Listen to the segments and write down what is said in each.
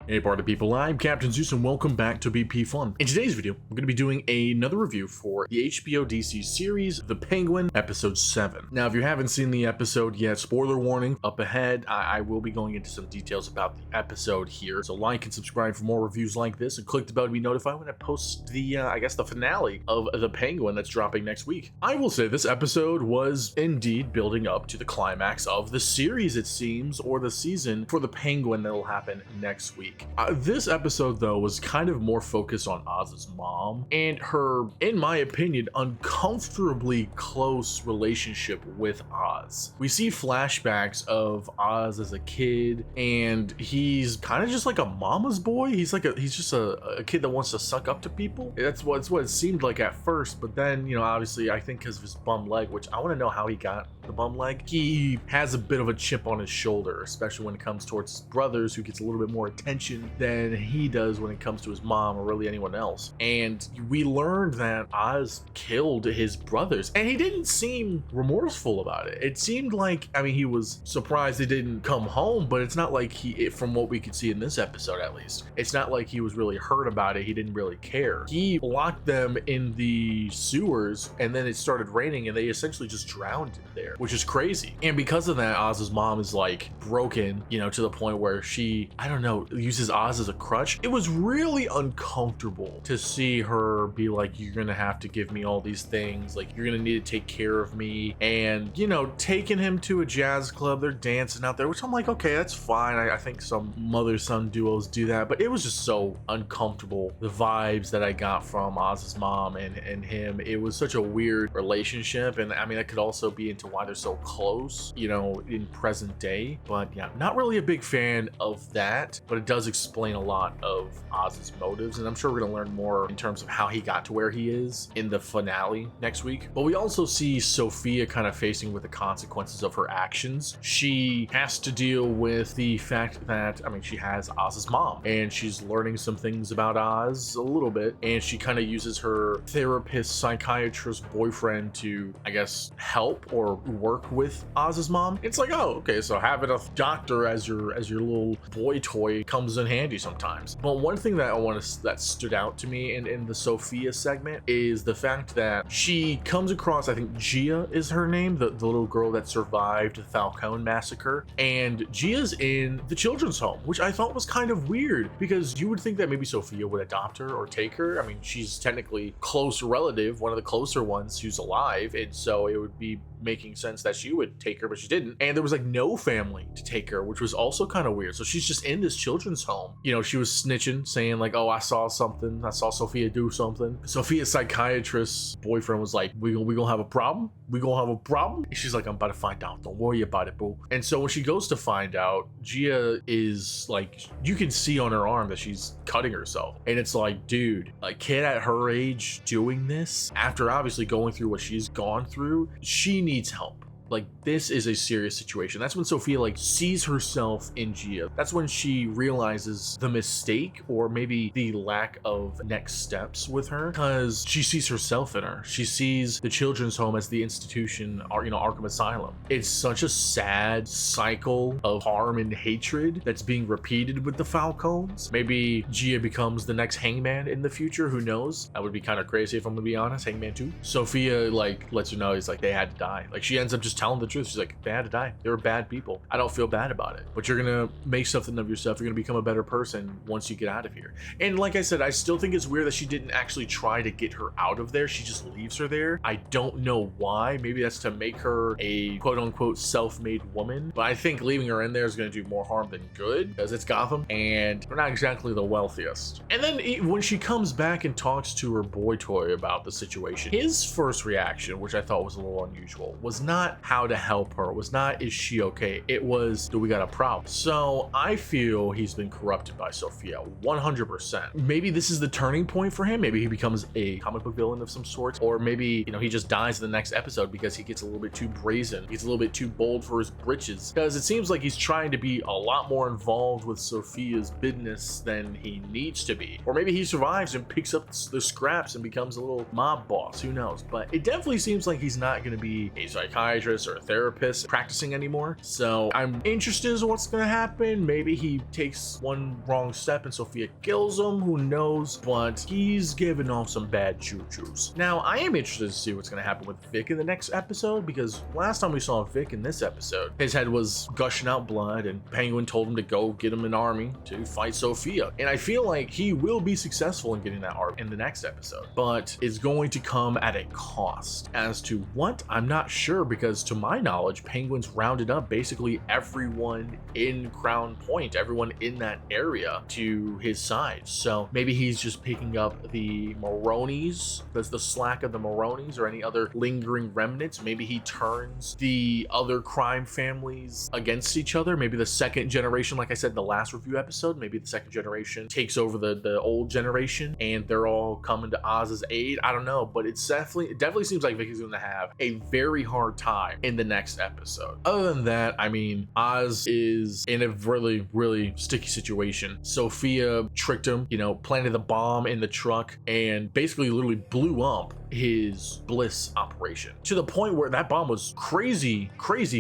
Hey party people, I'm Captain Zeus and welcome back to BP Fun. In today's video, I'm going to be doing another review for the HBO DC series, The Penguin, episode 7. Now, if you haven't seen the episode yet, spoiler warning up ahead, I will be going into some details about the episode here. So like and subscribe for more reviews like this and click the bell to be notified when I post the, the finale of The Penguin that's dropping next week. I will say this episode was indeed building up to the climax of the series, it seems, or the season for The Penguin that'll happen next week. This episode, though, was kind of more focused on Oz's mom and her, in my opinion, uncomfortably close relationship with Oz. We see flashbacks of Oz as a kid, and he's kind of just like a mama's boy. He's just a kid that wants to suck up to people. That's what it seemed like at first, but then, you know, obviously, I think because of his bum leg, which I want to know how he got the bum leg, he has a bit of a chip on his shoulder, especially when it comes towards his brothers, who gets a little bit more attention than he does when it comes to his mom or really anyone else. And we learned that Oz killed his brothers, and he didn't seem remorseful about it. It seemed like, I mean, he was surprised they didn't come home, but it's not like from what we could see in this episode at least, it's not like he was really hurt about it. He didn't really care. He locked them in the sewers, and then it started raining, and they essentially just drowned in there, which is crazy. And because of that, Oz's mom is like broken, you know, to the point where she, I don't know, uses Oz as a crutch. It was really uncomfortable to see her be like, you're gonna have to give me all these things, like you're gonna need to take care of me, and, you know, taking him to a jazz club, they're dancing out there, which I'm like, okay, that's fine. I think some mother-son duos do that, but it was just so uncomfortable, the vibes that I got from Oz's mom and him. It was such a weird relationship, and I mean, that could also be into why they're so close, you know, in present day. But yeah, not really a big fan of that, but it does explain a lot of Oz's motives, and I'm sure we're gonna learn more in terms of how he got to where he is in the finale next week. But we also see Sofia kind of facing with the consequences of her actions. She has to deal with the fact that, I mean, she has Oz's mom, and she's learning some things about Oz a little bit, and she kind of uses her therapist, psychiatrist boyfriend to, I guess, help or work with Oz's mom. It's like, oh, okay, so having a doctor as your little boy toy comes in handy sometimes. But one thing that stood out to me in the Sofia segment is the fact that she comes across, I think Gia is her name, the little girl that survived the Falcone massacre, and Gia's in the children's home, which I thought was kind of weird, because you would think that maybe Sofia would adopt her or take her. I mean, she's technically close relative, one of the closer ones who's alive, and so it would be making sense that she would take her, but she didn't. And there was like no family to take her, which was also kind of weird. So she's just in this children's home. You know, she was snitching, saying like, oh, I saw something. I saw Sofia do something. Sofia's psychiatrist's boyfriend was like, we gonna have a problem? We gonna have a problem? And she's like, I'm about to find out. Don't worry about it, boo. And so when she goes to find out, Gia is like, you can see on her arm that she's cutting herself. And it's like, dude, a kid at her age doing this, after obviously going through what she's gone through, she needs help. Like, this is a serious situation. That's when Sofia like sees herself in Gia. That's when she realizes the mistake, or maybe the lack of next steps with her, because she sees herself in her. She sees the children's home as the institution, or, you know, Arkham Asylum. It's such a sad cycle of harm and hatred that's being repeated with the Falcones. Maybe Gia becomes the next Hangman in the future. Who knows? That would be kind of crazy if I'm gonna be honest. Hangman 2. Sofia like lets her know, he's like, they had to die. Like, she ends up just telling the truth. She's like, they had to die. They were bad people. I don't feel bad about it, but you're gonna make something of yourself. You're gonna become a better person once you get out of here. And like I said, I still think it's weird that she didn't actually try to get her out of there. She just leaves her there. I don't know why. Maybe that's to make her a quote unquote self-made woman, but I think leaving her in there is gonna do more harm than good, because it's Gotham and they're not exactly the wealthiest. And then when she comes back and talks to her boy toy about the situation, his first reaction, which I thought was a little unusual, was not how to help her, was not, is she okay? It was, do we got a problem? So I feel he's been corrupted by Sofia 100%. Maybe this is the turning point for him. Maybe he becomes a comic book villain of some sort, or maybe, you know, he just dies in the next episode because he gets a little bit too brazen. He's a little bit too bold for his britches, because it seems like he's trying to be a lot more involved with Sofia's business than he needs to be. Or maybe he survives and picks up the scraps and becomes a little mob boss. Who knows? But it definitely seems like he's not going to be a psychiatrist psychiatrist or a therapist practicing anymore. So I'm interested as to what's gonna happen. Maybe he takes one wrong step and Sofia kills him, who knows, but he's giving off some bad juju's. Now I am interested to see what's gonna happen with Vic in the next episode, because last time we saw Vic in this episode, his head was gushing out blood and Penguin told him to go get him an army to fight Sofia. And I feel like he will be successful in getting that army in the next episode, but it's going to come at a cost. As to what, I'm not sure, because to my knowledge, Penguin's rounded up basically everyone in Crown Point, everyone in that area to his side. So maybe he's just picking up the Maronies, that's the slack of the Maronies, or any other lingering remnants. Maybe he turns the other crime families against each other. Maybe the second generation, like I said in the last review episode, maybe the second generation takes over the old generation and they're all coming to Oz's aid. I don't know, but it definitely seems like Vicky's going to have a very hard time in the next episode. Other than that, I mean, Oz is in a really, really sticky situation. Sofia tricked him, planted the bomb in the truck and basically literally blew up his Bliss operation to the point where that bomb was crazy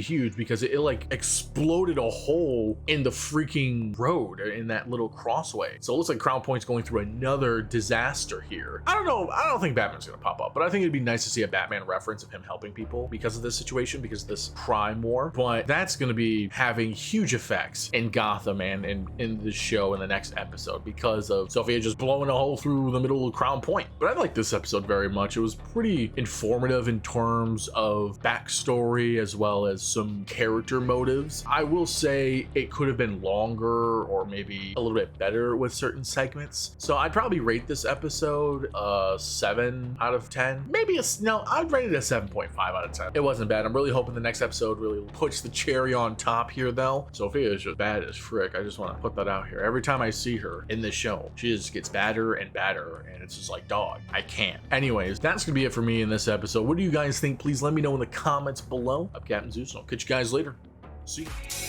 huge, because it like exploded a hole in the freaking road in that little crossway. So it looks like Crown Point's going through another disaster here. I don't know, I don't think Batman's gonna pop up, but I think it'd be nice to see a Batman reference of him helping people because of this situation, because of this crime war. But that's gonna be having huge effects in Gotham and in the show in the next episode, because of Sofia just blowing a hole through the middle of Crown Point. But I like this episode very much. It was pretty informative in terms of backstory as well as some character motives. I will say it could have been longer or maybe a little bit better with certain segments. So I'd probably rate this episode a 7 out of 10. Maybe I'd rate it a 7.5 out of 10. It wasn't bad. I'm really hoping the next episode really puts the cherry on top here though. Sophia is just bad as frick. I just want to put that out here. Every time I see her in this show, she just gets badder and badder, and it's just like, dog, I can't. Anyways, that's gonna be it for me in this episode. What do you guys think? Please let me know in the comments below. I'm Captain Zeus, and I'll catch you guys later. See you.